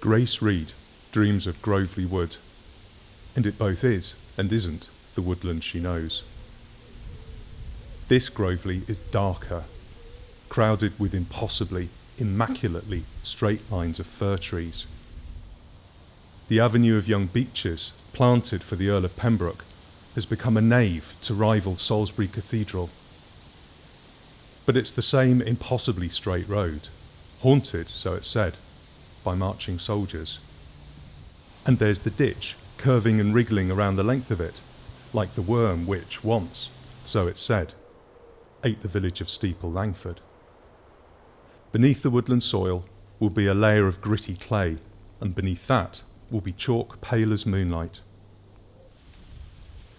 Grace Reed dreams of Grovely Wood, and it both is and isn't the woodland she knows. This Grovely is darker, crowded with impossibly, immaculately straight lines of fir trees. The avenue of young beeches, planted for the Earl of Pembroke, has become a nave to rival Salisbury Cathedral. But it's the same impossibly straight road, haunted, so it's said, by marching soldiers. And there's the ditch, curving and wriggling around the length of it, like the worm which once, so it's said, ate the village of Steeple Langford. Beneath the woodland soil will be a layer of gritty clay, and beneath that will be chalk pale as moonlight.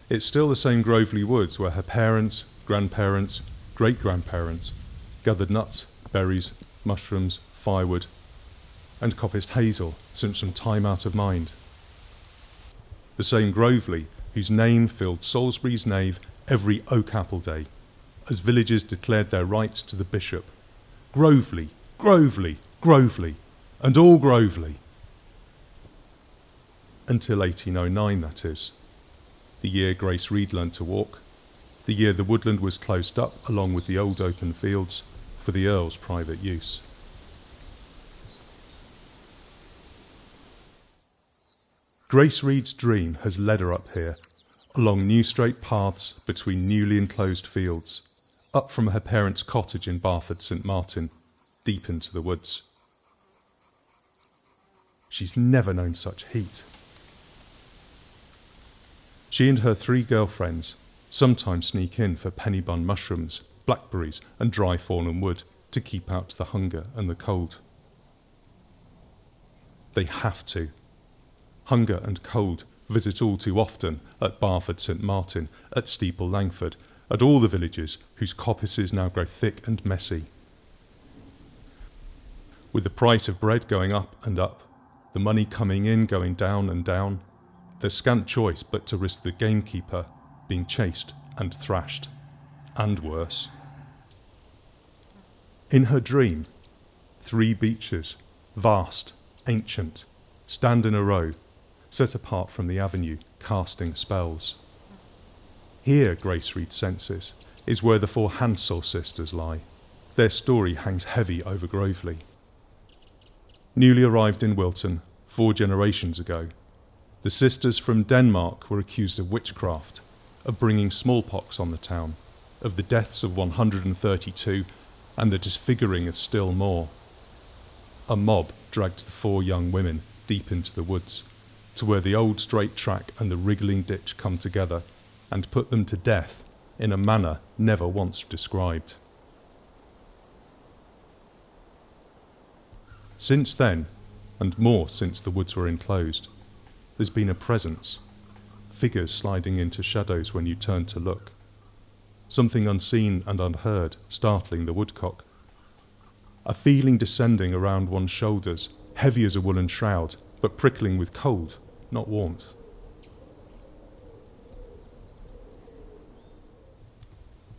It's still the same Grovely Woods where her parents, grandparents, great-grandparents gathered nuts, berries, mushrooms, firewood, and coppiced hazel since from time out of mind. The same Grovely whose name filled Salisbury's nave every oak apple day, as villagers declared their rights to the bishop. Grovely, Grovely, Grovely, and all Grovely. Until 1809, that is. The year Grace Reed learned to walk, the year the woodland was closed up along with the old open fields for the Earl's private use. Grace Reed's dream has led her up here, along new straight paths between newly enclosed fields, up from her parents' cottage in Barford St Martin, deep into the woods. She's never known such heat. She and her 3 girlfriends sometimes sneak in for penny bun mushrooms, blackberries and dry fallen wood to keep out the hunger and the cold. They have to. Hunger and cold visit all too often at Barford St Martin, at Steeple Langford, at all the villages whose coppices now grow thick and messy. With the price of bread going up and up, the money coming in going down and down, there's scant choice but to risk the gamekeeper being chased and thrashed, and worse. In her dream, 3 beeches, vast, ancient, stand in a row, set apart from the avenue, casting spells. Here, Grace Reed senses, is where the 4 Hansel sisters lie. Their story hangs heavy over Grovely. Newly arrived in Wilton 4 generations ago, the sisters from Denmark were accused of witchcraft, of bringing smallpox on the town, of the deaths of 132 and the disfiguring of still more. A mob dragged the 4 young women deep into the woods, to where the old straight track and the wriggling ditch come together, and put them to death in a manner never once described. Since then, and more since the woods were enclosed, there's been a presence, figures sliding into shadows when you turn to look, something unseen and unheard startling the woodcock, a feeling descending around one's shoulders, heavy as a woolen shroud, but prickling with cold, not warmth.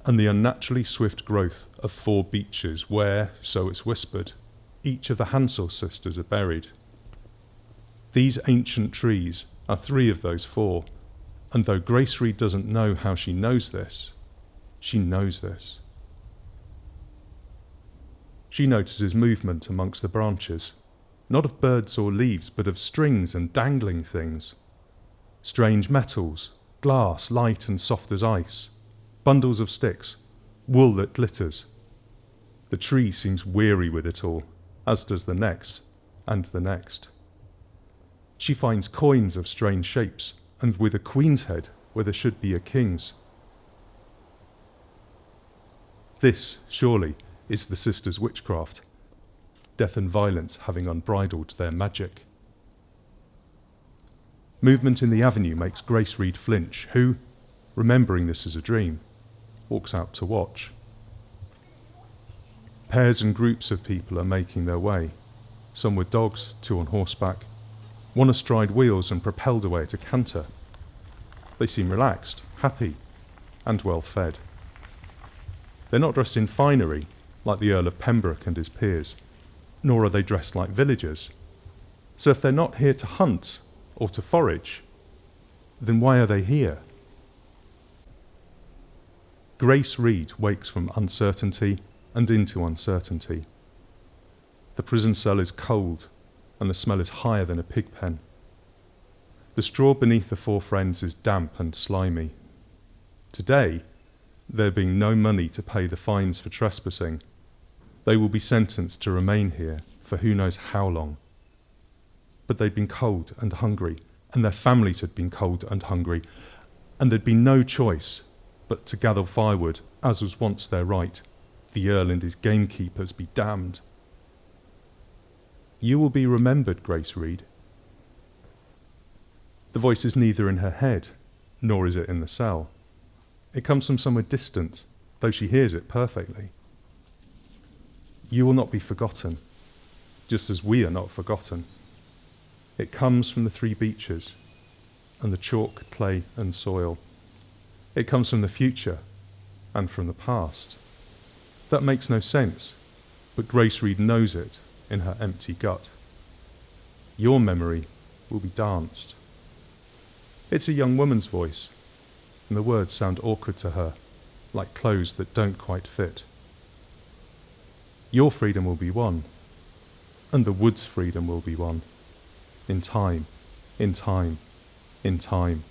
And the unnaturally swift growth of 4 beeches where, so it's whispered, each of the Hansel sisters are buried. These ancient trees are 3 of those 4, and though Grace Reed doesn't know how she knows this, she knows this. She notices movement amongst the branches, not of birds or leaves, but of strings and dangling things. Strange metals, glass, light and soft as ice, bundles of sticks, wool that glitters. The tree seems weary with it all, as does the next, and the next. She finds coins of strange shapes, and with a queen's head where there should be a king's. This, surely, is the sisters' witchcraft, death and violence having unbridled their magic. Movement in the avenue makes Grace Reed flinch, who, remembering this as a dream, walks out to watch. Pairs and groups of people are making their way, some with dogs, 2 on horseback, 1 astride wheels and propelled away at a canter. They seem relaxed, happy, and well fed. They're not dressed in finery, like the Earl of Pembroke and his peers, nor are they dressed like villagers. So if they're not here to hunt or to forage, then why are they here? Grace Reed wakes from uncertainty and into uncertainty. The prison cell is cold, and the smell is higher than a pig pen. The straw beneath the four friends is damp and slimy. Today, there being no money to pay the fines for trespassing, they will be sentenced to remain here for who knows how long. But they'd been cold and hungry, and their families had been cold and hungry, and there'd been no choice but to gather firewood, as was once their right. The Earl and his gamekeepers be damned. You will be remembered, Grace Reed. The voice is neither in her head, nor is it in the cell. It comes from somewhere distant, though she hears it perfectly. You will not be forgotten, just as we are not forgotten. It comes from the three beaches, and the chalk, clay, and soil. It comes from the future, and from the past. That makes no sense, but Grace Reed knows it in her empty gut. Your memory will be danced. It's a young woman's voice, and the words sound awkward to her, like clothes that don't quite fit. Your freedom will be won, and the wood's freedom will be won. In time, in time, in time.